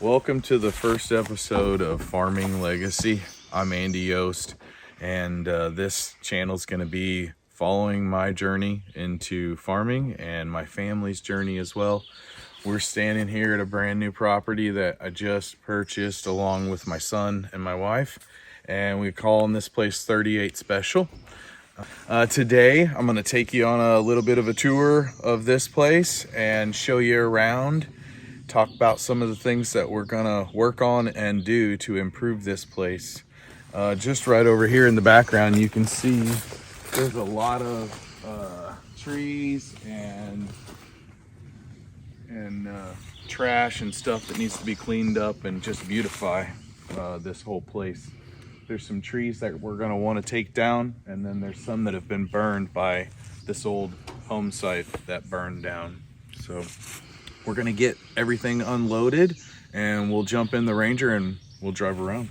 Welcome to the first episode of Farming Legacy. I'm Andy Yost, and this channel is going to be following my journey into farming and my family's journey as well. We're standing here at a brand new property that I just purchased along with my son and my wife, and we're calling this place 38 Special. Today I'm going to take you on a little bit of a tour of this place and show you around, talk about some of the things that we're gonna work on and do to improve this place. Just right over here in the background, you can see there's a lot of trees and trash and stuff that needs to be cleaned up and just beautify this whole place. There's some trees that we're gonna want to take down, and then there's some that have been burned by this old home site that burned down. So we're gonna get everything unloaded and we'll jump in the Ranger and we'll drive around.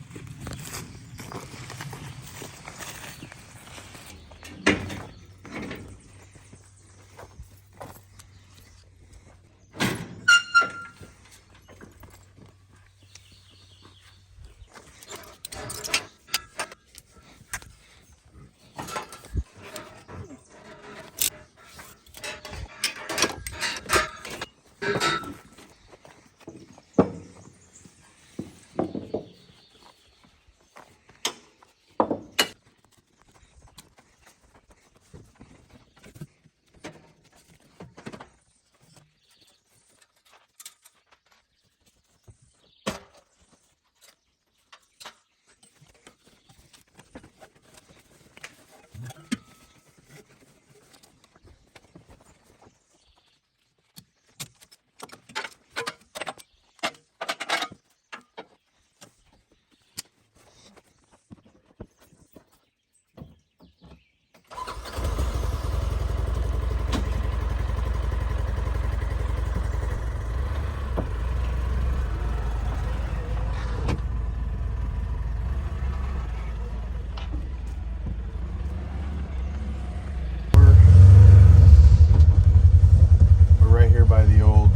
By the old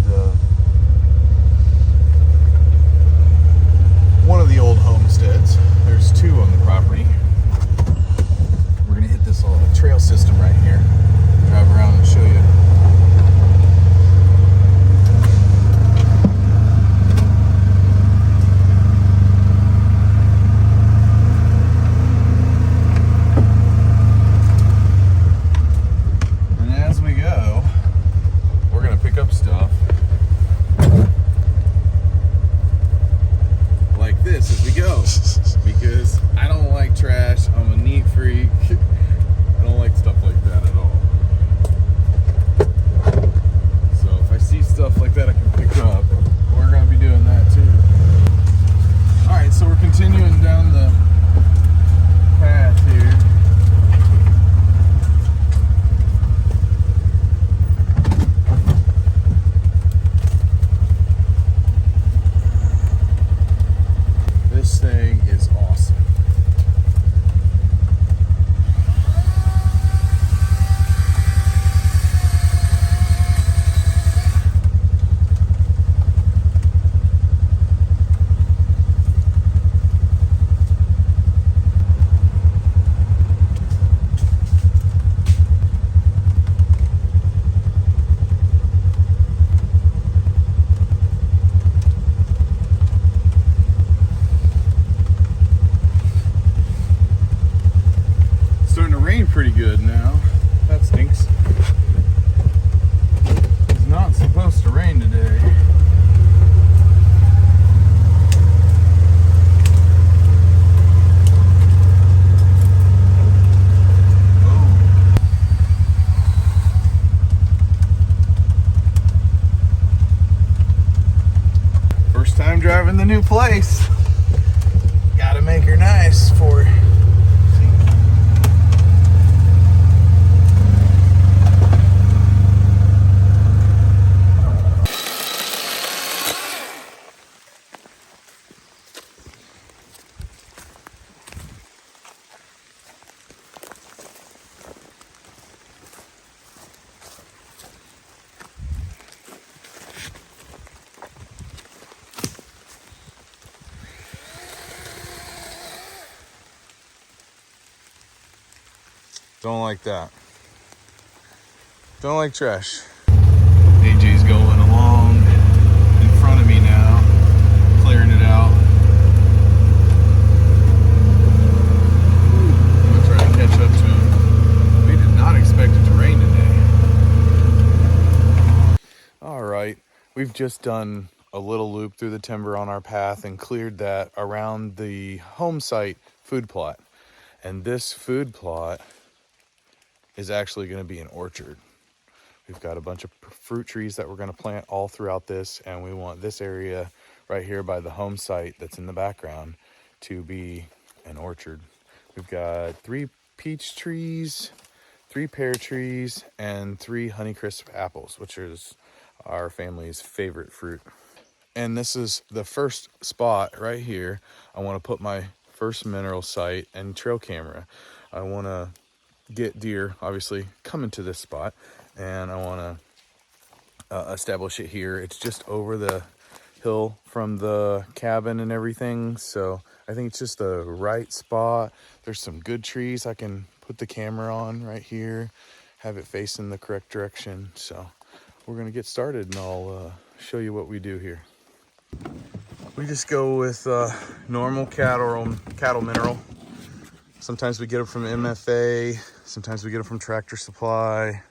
one of the old homesteads. There's two on the property. We're gonna hit this little trail system right here, drive around and show you. Because I don't like trash. I'm a neat freak. I don't like stuff like that at all. So if I see stuff like that I can pick up, we're going to be doing that too. Alright, so we're continuing down the path here. This thing is awesome. Pretty good now. That stinks. It's not supposed to rain today. First time driving the new place. Gotta make her nice for Don't like that. Don't like trash. AJ's going along in front of me now, clearing it out. I'm gonna try to catch up to him. We did not expect it to rain today. All right, we've just done a little loop through the timber on our path and cleared that around the home site food plot. And this food plot is actually going to be an orchard. We've got a bunch of fruit trees that we're going to plant all throughout this, and we want this area right here by the home site that's in the background to be an orchard. We've got 3 peach trees, 3 pear trees, and 3 Honeycrisp apples, which is our family's favorite fruit. And this is the first spot right here. I want to put my first mineral site and trail camera. I want to get deer, obviously, coming to this spot, and I want to establish it here. It's just over the hill from the cabin and everything, so I think it's just the right spot. There's some good trees I can put the camera on right here, have it facing the correct direction. So we're gonna get started, and I'll show you what we do here. We just go with normal cattle mineral. Sometimes we get them from MFA, sometimes we get them from Tractor Supply.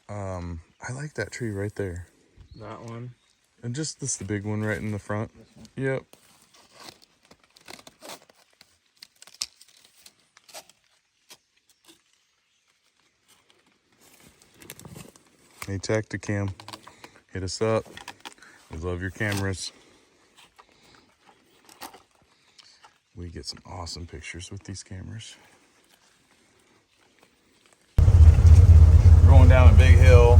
I like that tree right there. That one? And just this, the big one right in the front. This one? Yep. Hey, Tacticam, hit us up. We love your cameras. We get some awesome pictures with these cameras. We're going down a big hill,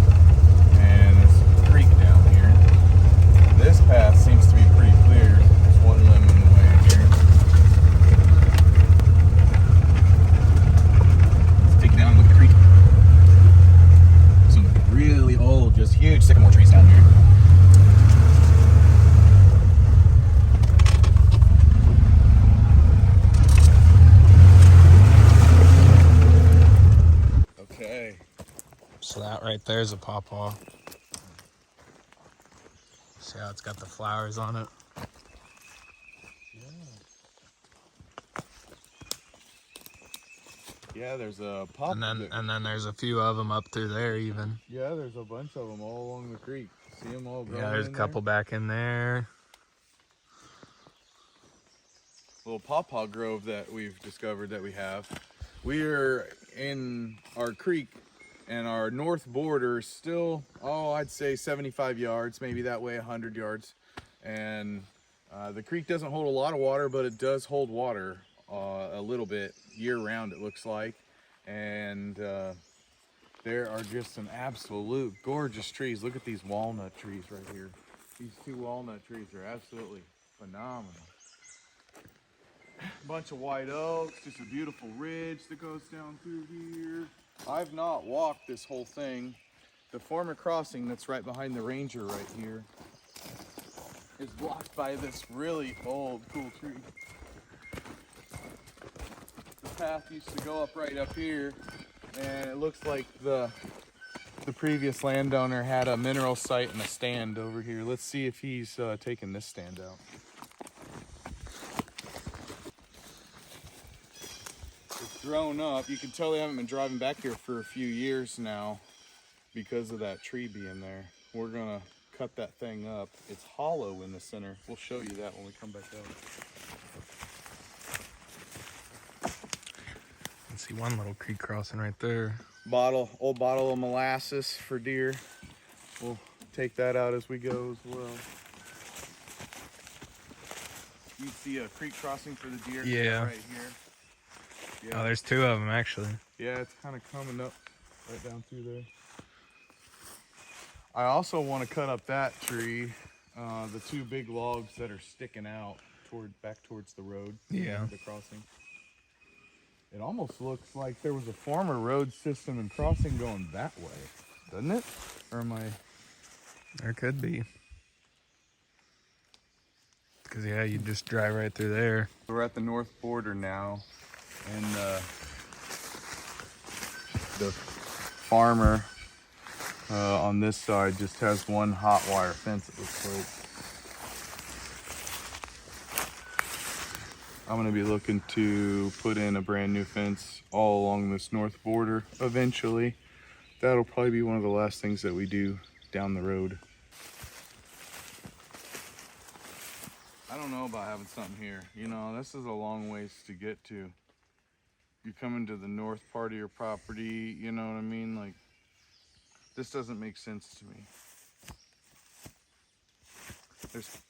and there's a creek down here. This path seems to be pretty clear. There's one limb in the way here. Let's take it down and look at the creek. Some really old, just huge sycamore trees down here. So that right there is a pawpaw. See how it's got the flowers on it? Yeah, there's a pawpaw. And then there's a few of them up through there even. Yeah, there's a bunch of them all along the creek. See them all growing? Yeah, there's a couple back in there. Little pawpaw grove that we've discovered that we have. We're in our creek, and our north border is still, I'd say 75 yards, maybe that way 100 yards. And the creek doesn't hold a lot of water, but it does hold water a little bit year round, it looks like. And there are just some absolute gorgeous trees. Look at these walnut trees right here. These 2 walnut trees are absolutely phenomenal. Bunch of white oaks, just a beautiful ridge that goes down through here. I've not walked this whole thing. The former crossing that's right behind the ranger right here is blocked by this really old, cool tree. The path used to go up right up here, and it looks like the previous landowner had a mineral site and a stand over here. Let's see if he's taking this stand out. Grown up. You can tell they haven't been driving back here for a few years now because of that tree being there. We're gonna cut that thing up. It's hollow in the center. We'll show you that when we come back out. I see one little creek crossing right there. Old bottle of molasses for deer. We'll take that out as we go as well. You see a creek crossing for the deer? Yeah. Right here. Yeah. Oh, there's 2 of them actually. Yeah, it's kind of coming up right down through there. I also want to cut up that tree, the 2 big logs that are sticking out back towards the road. Yeah. The crossing. It almost looks like there was a former road system and crossing going that way, doesn't it? Or am I? There could be. Because yeah, you just drive right through there. We're at the north border now, and The farmer on this side just has one hot wire fence, it looks like. I'm gonna be looking to put in a brand new fence all along this north border eventually. That'll probably be one of the last things that we do down the road. I don't know about having something here. You know, this is a long ways to get to. You're coming to the north part of your property, you know what I mean? Like, this doesn't make sense to me.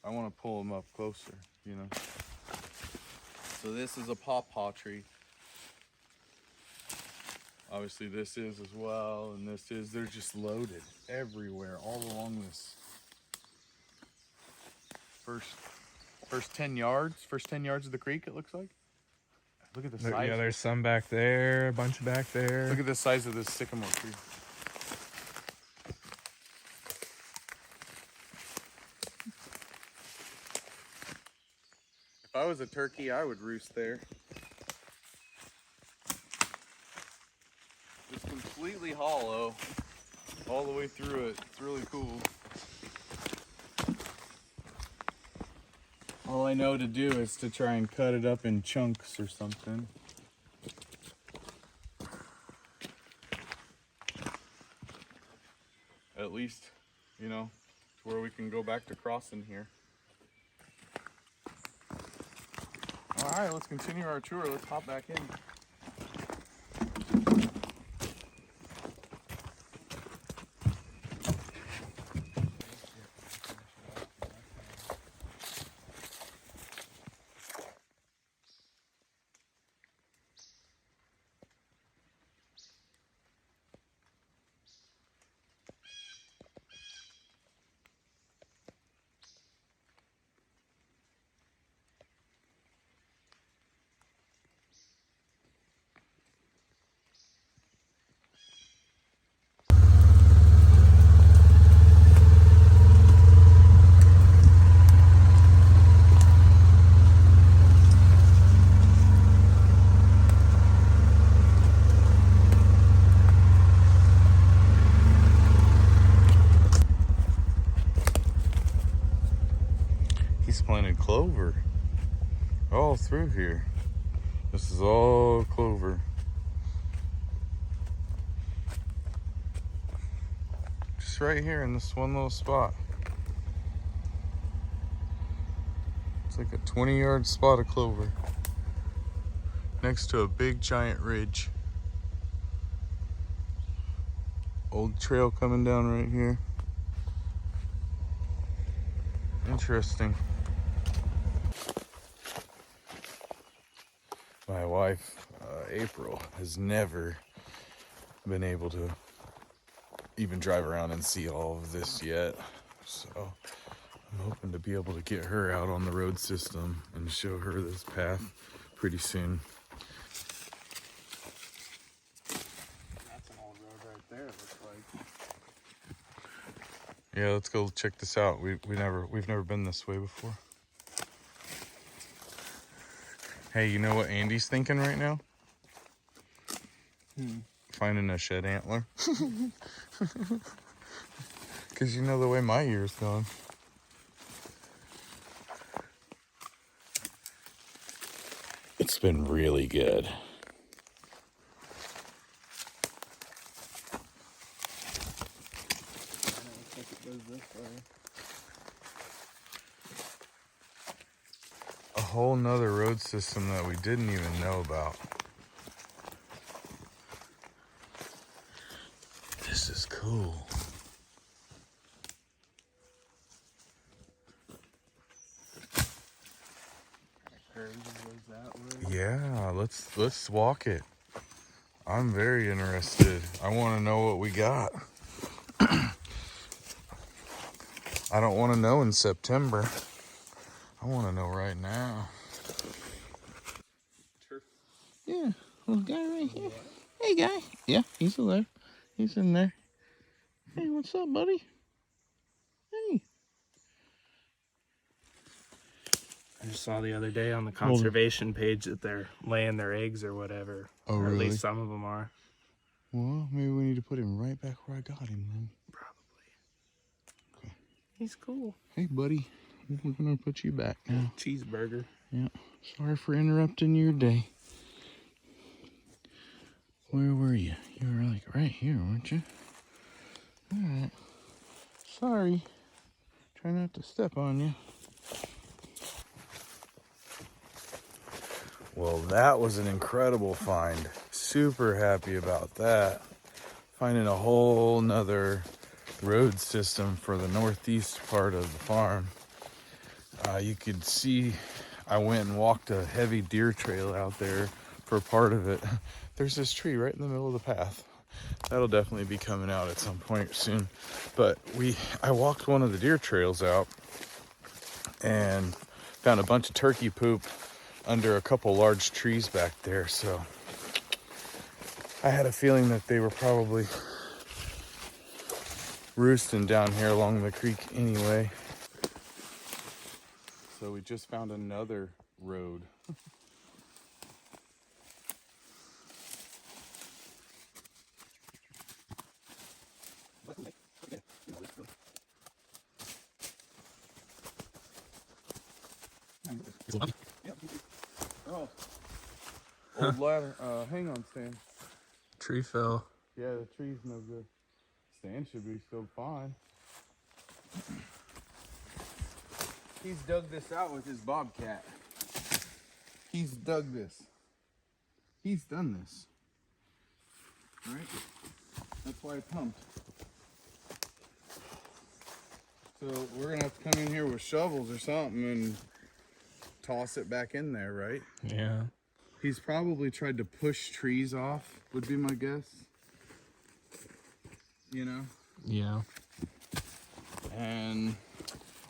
I want to pull them up closer, you know? So this is a pawpaw tree. Obviously this is as well, and this is, they're just loaded everywhere, all along this first 10 yards of the creek, it looks like. Look at the size. Yeah, there's some back there, a bunch back there. Look at the size of this sycamore tree. If I was a turkey, I would roost there. It's completely hollow all the way through it. It's really cool. All I know to do is to try and cut it up in chunks or something. At least, you know, to where we can go back to crossing here. All right, let's continue our tour. Let's hop back in. He's planted clover all through here. This is all clover. Just right here in this one little spot. It's like a 20-yard spot of clover next to a big giant ridge. Old trail coming down right here. Interesting. My wife, April, has never been able to even drive around and see all of this yet. So I'm hoping to be able to get her out on the road system and show her this path pretty soon. That's an old road right there, it looks like. Yeah, let's go check this out. We've never been this way before. Hey, you know what Andy's thinking right now? Finding a shed antler. Because you know the way my year's gone. It's been really good. A whole nother road system that we didn't even know about. This is cool. Yeah, let's walk it. I'm very interested. I want to know what we got. I don't want to know in September. I want to know right now. Yeah, little guy right here. Hey, guy. Yeah, he's alive. He's in there. Hey, what's up, buddy? Hey. I just saw the other day on the conservation page that they're laying their eggs or whatever. Oh, or really? at least some of them are. Well, maybe we need to put him right back where I got him then. Probably. Okay. He's cool. Hey, buddy. We're gonna put you back now. Cheeseburger. Yeah. Sorry for interrupting your day. Where were you? You were like right here, weren't you? All right. Sorry. Try not to step on you. Well, that was an incredible find. Super happy about that. Finding a whole nother road system for the northeast part of the farm. You could see I went and walked a heavy deer trail out there for part of it. There's this tree right in the middle of the path. That'll definitely be coming out at some point soon. But I walked one of the deer trails out and found a bunch of turkey poop under a couple large trees back there. So I had a feeling that they were probably roosting down here along the creek anyway. So we just found another road. Oh, old ladder. Hang on, Stan. Tree fell. Yeah, the tree's no good. Stan should be still fine. He's dug this out with his bobcat. He's dug this. He's done this. Right? That's why it pumped. So we're gonna have to come in here with shovels or something and toss it back in there, right? Yeah. He's probably tried to push trees off, would be my guess. You know? Yeah. And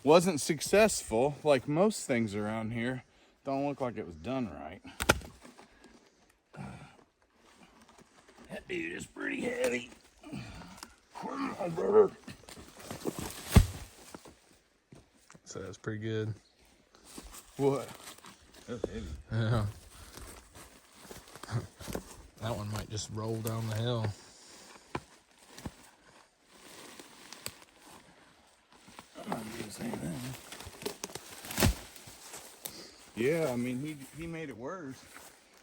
wasn't successful, like most things around here. Don't look like it was done right. That dude is pretty heavy. Come on, brother. So that's pretty good. What? That's heavy. Yeah. That one might just roll down the hill. I'm not doing the same thing. Yeah, I mean, he made it worse.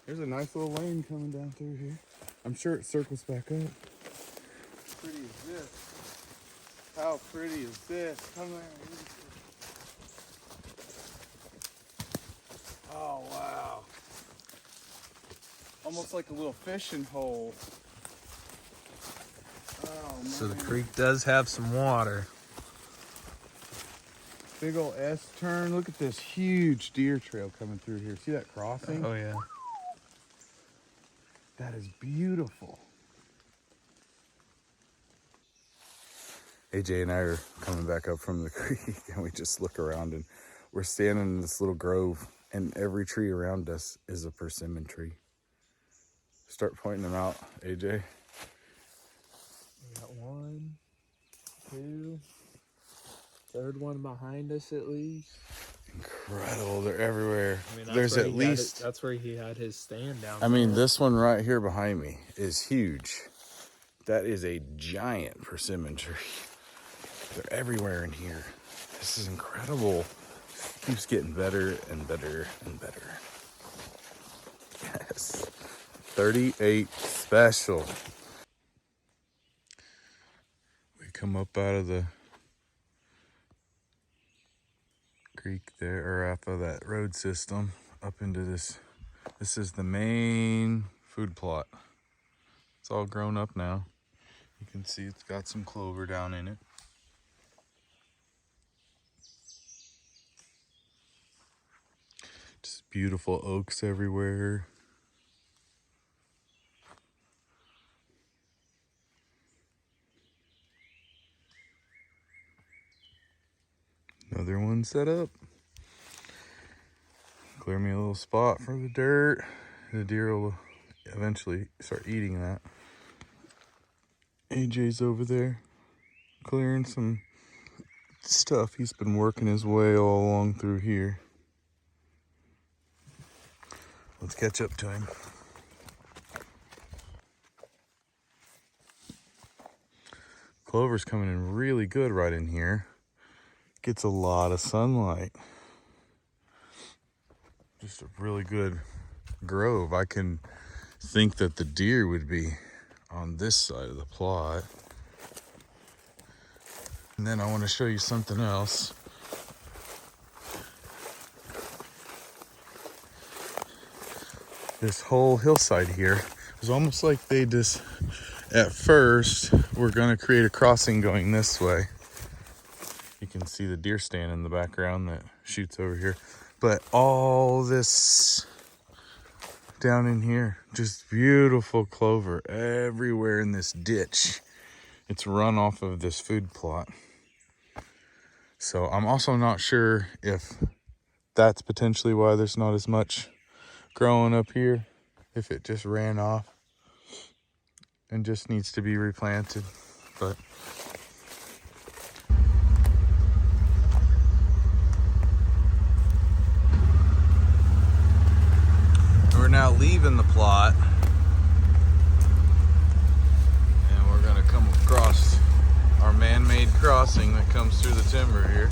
There's a nice little lane coming down through here. I'm sure it circles back up. How pretty is this? How pretty is this? Come here. Oh, wow. Almost like a little fishing hole. Oh, man. So the creek does have some water. Big old S turn. Look at this huge deer trail coming through here. See that crossing? Oh yeah. That is beautiful. AJ and I are coming back up from the creek and we just look around and we're standing in this little grove and every tree around us is a persimmon tree. Start pointing them out, AJ. We got 1, 2, third one behind us at least. Incredible, they're everywhere. I mean, There's at least, that's where he had his stand down. I mean, this one right here behind me is huge. That is a giant persimmon tree. They're everywhere in here. This is incredible. Keeps getting better and better and better. Yes. 38 special. We come up out of the creek there, or off of that road system, up into this. This is the main food plot. It's all grown up now. You can see it's got some clover down in it. Just beautiful oaks everywhere. Another one set up. Clear me a little spot for the dirt. The deer will eventually start eating that. AJ's over there clearing some stuff. He's been working his way all along through here. Let's catch up to him. Clover's coming in really good right in here. Gets a lot of sunlight. Just a really good grove. I can think that the deer would be on this side of the plot. And then I want to show you something else. This whole hillside here is almost like they just, at first, were going to create a crossing going this way. You can see the deer stand in the background that shoots over here. But all this down in here, just beautiful clover everywhere in this ditch. It's run off of this food plot. So I'm also not sure if that's potentially why there's not as much growing up here, if it just ran off and just needs to be replanted. But we're now leaving the plot, and we're gonna come across our man-made crossing that comes through the timber here.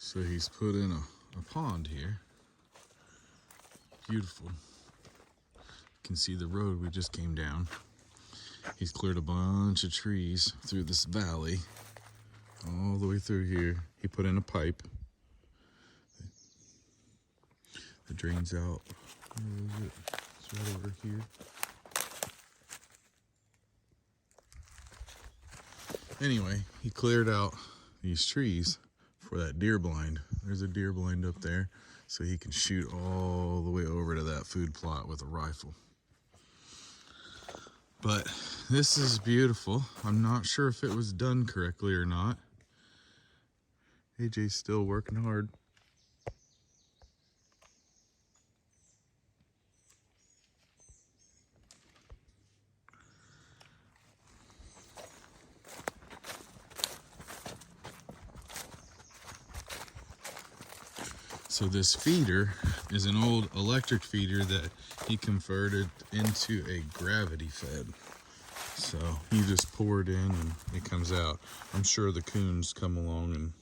So he's put in a pond here. Beautiful. You can see the road we just came down. He's cleared a bunch of trees through this valley, all the way through here. He put in a pipe that drains out. Where is it? It's right over here. Anyway, he cleared out these trees for that deer blind. There's a deer blind up there, so he can shoot all the way over to that food plot with a rifle. But this is beautiful. I'm not sure if it was done correctly or not. AJ's still working hard. So this feeder is an old electric feeder that he converted into a gravity fed. So you just pour it in and it comes out. I'm sure the coons come along and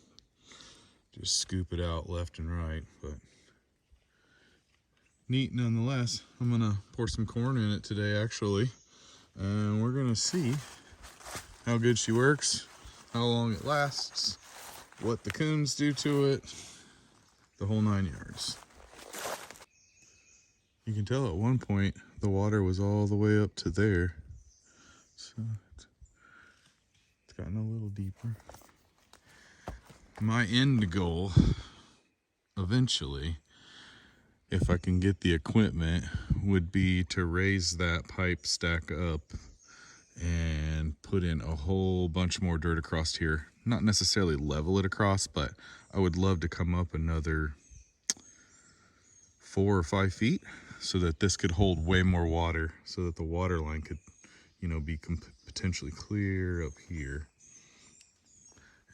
just scoop it out left and right, but neat nonetheless. I'm gonna pour some corn in it today actually, and we're gonna see how good she works, how long it lasts, what the coons do to it, the whole 9 yards. You can tell at one point the water was all the way up to there, so it's gotten a little deeper. My end goal eventually, if I can get the equipment, would be to raise that pipe stack up and put in a whole bunch more dirt across here. Not necessarily level it across, but I would love to come up another 4 or 5 feet so that this could hold way more water, so that the water line could, you know, be potentially clear up here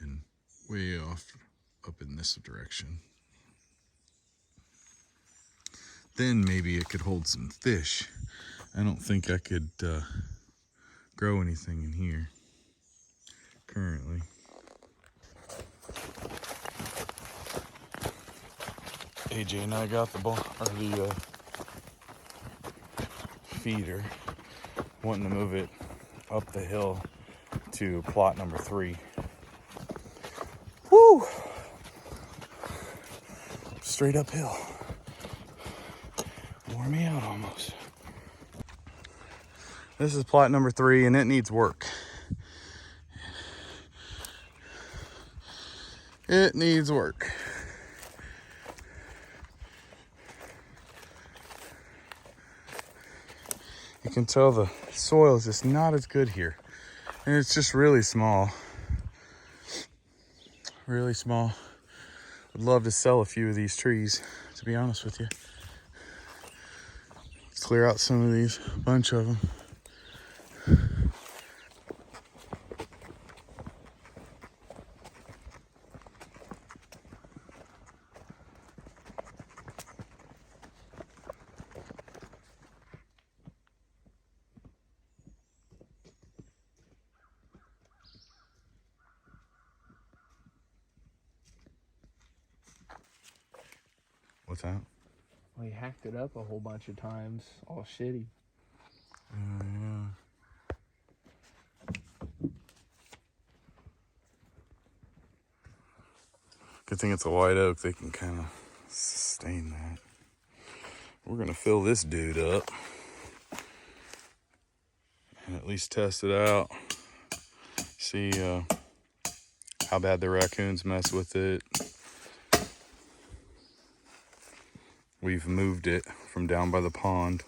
and way off up in this direction. Then maybe it could hold some fish. I don't think I could grow anything in here currently. AJ and I got the feeder, wanting to move it up the hill to plot number 3. Woo! Straight uphill. Wore me out almost. This is plot number 3 and it needs work. It needs work. You can tell the soil is just not as good here. And it's just really small. really small. I'd love to sell a few of these trees, to be honest with you. Let's clear out some of these, a bunch of them. What's that? We hacked it up a whole bunch of times, all shitty. Yeah. Good thing it's a white oak. They can kind of sustain that. We're gonna fill this dude up and at least test it out. See how bad the raccoons mess with it. We've moved it from down by the pond.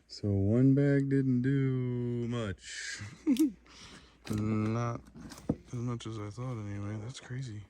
So one bag didn't do much. Not as much as I thought anyway. That's crazy.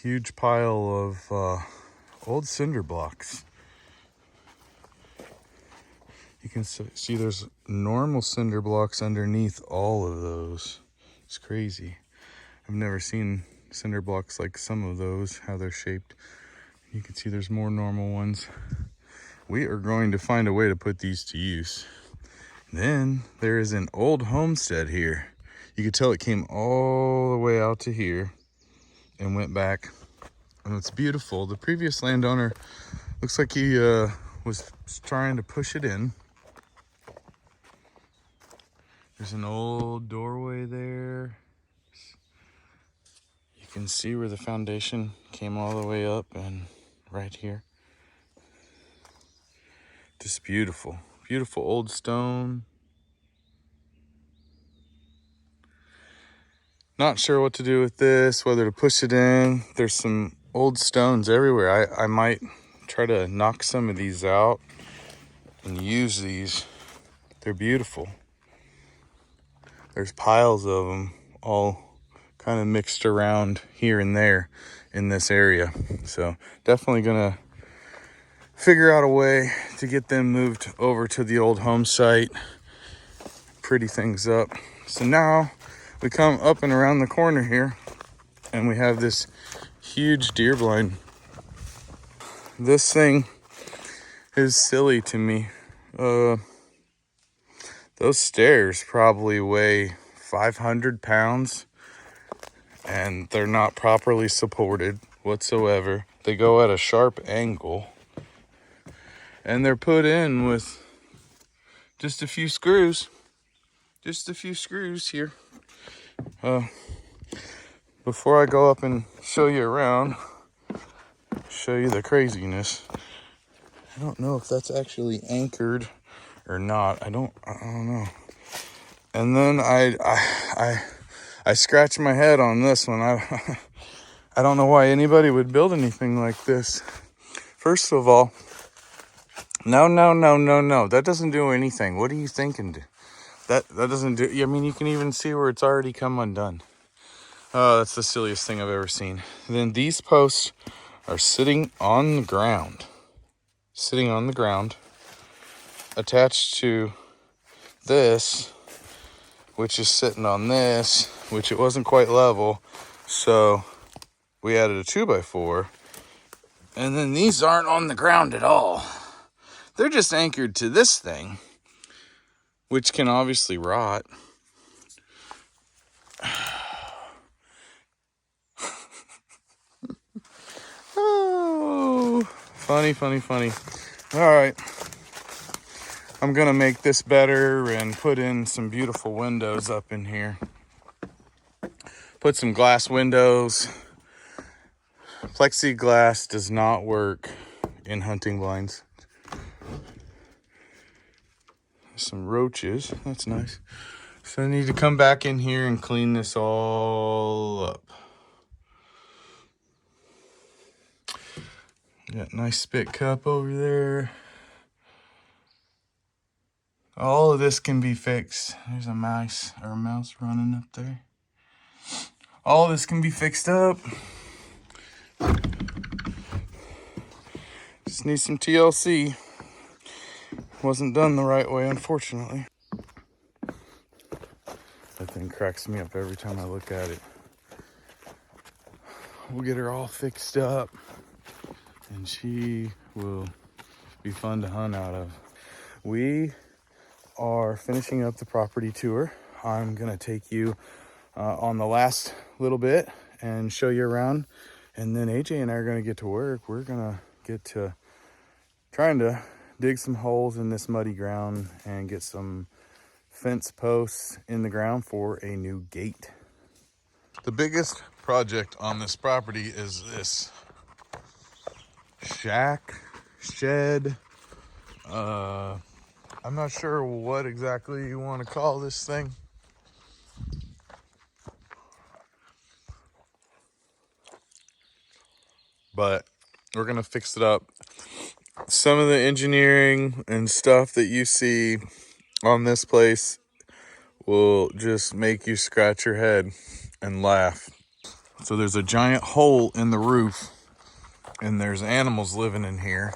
Huge pile of old cinder blocks. You can see there's normal cinder blocks underneath all of those. It's crazy. I've never seen cinder blocks like some of those, how they're shaped. You can see there's more normal ones. We are going to find a way to put these to use. Then there is an old homestead here. You could tell it came all the way out to here and went back, and it's beautiful. The previous landowner looks like he was trying to push it in. There's an old doorway there. You can see where the foundation came all the way up and right here. Just beautiful, beautiful old stone. Not sure what to do with this, whether to push it in. There's some old stones everywhere. I might try to knock some of these out and use these. They're beautiful. There's piles of them all kind of mixed around here and there in this area. So definitely gonna figure out a way to get them moved over to the old home site, pretty things up. So now we come up and around the corner here and we have this huge deer blind. This thing is silly to me. Those stairs probably weigh 500 pounds and they're not properly supported whatsoever. They go at a sharp angle and they're put in with just a few screws. Just a few screws here. Before I go up and show you around, show you the craziness. I don't know if that's actually anchored or not. I don't know. And then I scratched my head on this one. I don't know why anybody would build anything like this. First of all, no. That doesn't do anything. What are you thinking? That doesn't do. I mean, you can even see where it's already come undone. Oh, that's the silliest thing I've ever seen. And then these posts are sitting on the ground. Sitting on the ground, attached to this, which is sitting on this, which it wasn't quite level. So we added a 2x4. And then these aren't on the ground at all. They're just anchored to this thing, which can obviously rot. Oh, funny, funny, funny. All right. I'm gonna make this better and put in some beautiful windows up in here. Put some glass windows. Plexiglass does not work in hunting blinds. Some roaches, that's nice. So I need to come back in here and clean this all up. Got a nice spit cup over there. All of this can be fixed. There's a mouse running up there. All of this can be fixed up. Just need some TLC. Wasn't done the right way, unfortunately. That thing cracks me up every time I look at it. We'll get her all fixed up, and she will be fun to hunt out of. We are finishing up the property tour. I'm gonna take you on the last little bit and show you around, and then AJ and I are gonna get to work. We're gonna get to trying to dig some holes in this muddy ground and get some fence posts in the ground for a new gate. The biggest project on this property is this shed. I'm not sure what exactly you want to call this thing. But we're gonna fix it up. Some of the engineering and stuff that you see on this place will just make you scratch your head and laugh. So there's a giant hole in the roof, and there's animals living in here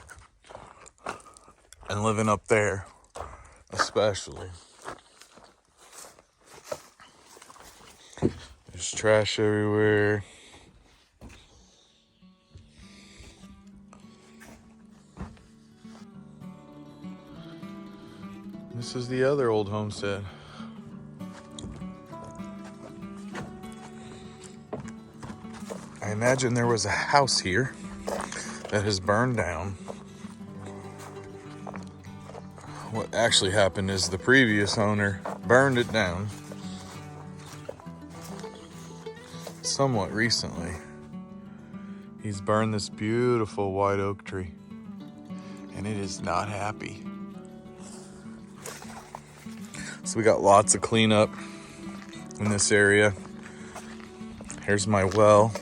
and living up there especially. There's trash everywhere. This is the other old homestead. I imagine there was a house here that has burned down. What actually happened is the previous owner burned it down somewhat recently. He's burned this beautiful white oak tree, and it is not happy. So we got lots of cleanup in this area. Here's my well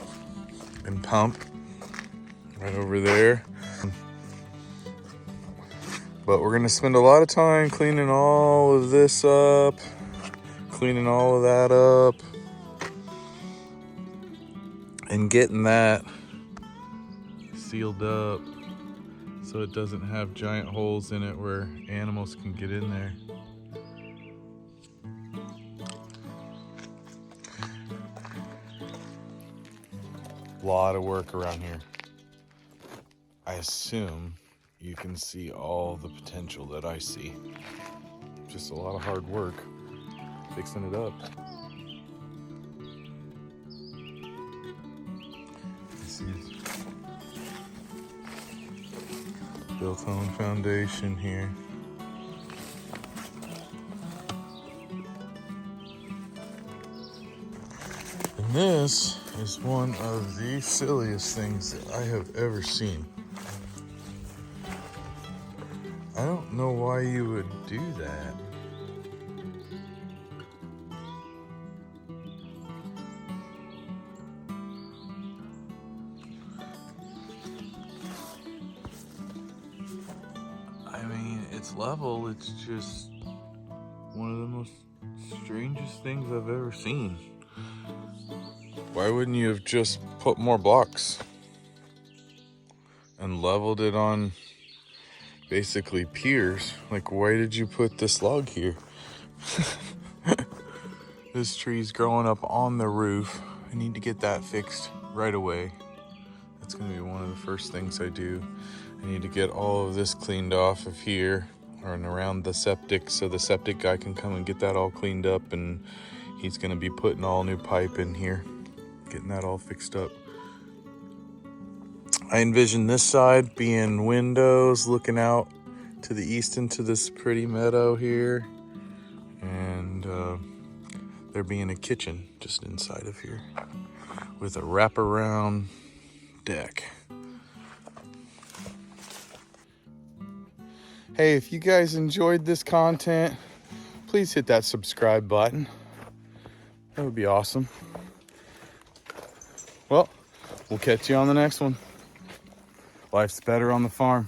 and pump right over there. But we're gonna spend a lot of time cleaning all of this up, cleaning all of that up, and getting that sealed up so it doesn't have giant holes in it where animals can get in there. Lot of work around here. I assume you can see all the potential that I see. Just a lot of hard work fixing it up. This is built on foundation here. And this is one of the silliest things that I have ever seen. I don't know why you would do that. I mean, it's level, it's just one of the most strangest things I've ever seen. Why wouldn't you have just put more blocks? and leveled it on basically piers. Like, why did you put this log here? This tree's growing up on the roof. I need to get that fixed right away. That's gonna be one of the first things I do. I need to get all of this cleaned off of here and around the septic so the septic guy can come and get that all cleaned up, and he's gonna be putting all new pipe in here, getting that all fixed up. I envision this side being windows looking out to the east into this pretty meadow here, and there being a kitchen just inside of here with a wraparound deck. Hey, if you guys enjoyed this content, please hit that subscribe button. That would be awesome. Well, we'll catch you on the next one. Life's better on the farm.